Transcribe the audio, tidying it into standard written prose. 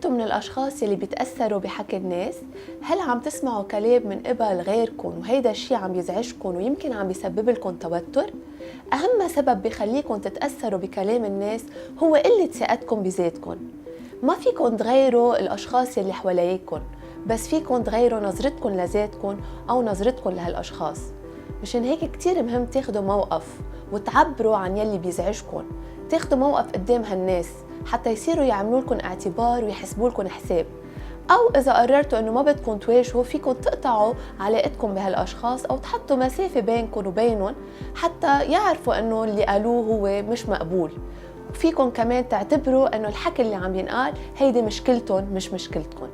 أنتم من الأشخاص يلي بيتأثروا بحكي الناس؟ هل عم تسمعوا كلام من قبل غيركم وهيدا الشي عم يزعجكم ويمكن عم يسبب لكم توتر؟ أهم سبب بيخليكم تتأثروا بكلام الناس هو قلة ثقتكم بذاتكم. ما فيكم تغيروا الأشخاص يلي حواليكم، بس فيكم تغيروا نظرتكم لذاتكم أو نظرتكم لهالأشخاص. مشان هيك كتير مهم تاخدوا موقف وتعبروا عن يلي بيزعجكم، تاخدوا موقف قدام هالناس حتى يصيروا يعملوا لكم اعتبار ويحسبوا لكم حساب. أو إذا قررتوا إنه ما بدكم تواجهوا، فيكم تقطعوا علاقتكم بهالأشخاص أو تحطوا مسافة بينكم وبينهم حتى يعرفوا إنه اللي قالوه هو مش مقبول. وفيكم كمان تعتبروا إنه الحكي اللي عم ينقال هيدي مشكلتهم مش مشكلتكم.